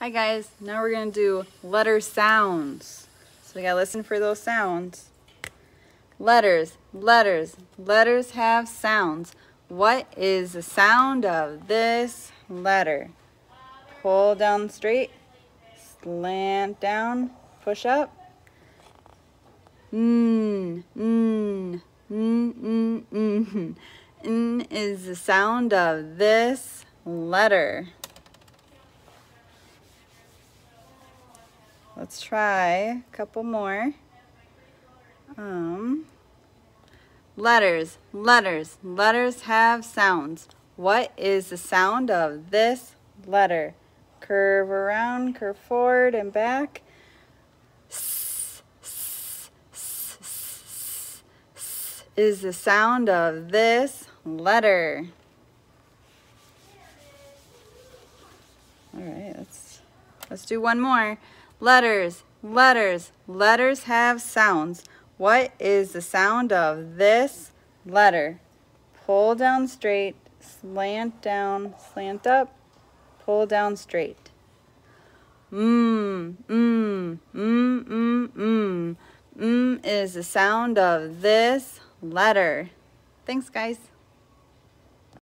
Hi guys, now we're going to do letter sounds. So we got to listen for those sounds. Letters, letters, letters have sounds. What is the sound of this letter? Pull down straight, slant down, push up. N is the sound of this letter. Let's try a couple more. Letters, letters, letters have sounds. What is the sound of this letter? Curve around, curve forward and back. S, s, s, s, s is the sound of this letter. All right, let's do one more. Letters, letters, letters have sounds. What is the sound of this letter? Pull down straight, slant down, slant up, pull down straight. Is the sound of this letter. Thanks, guys.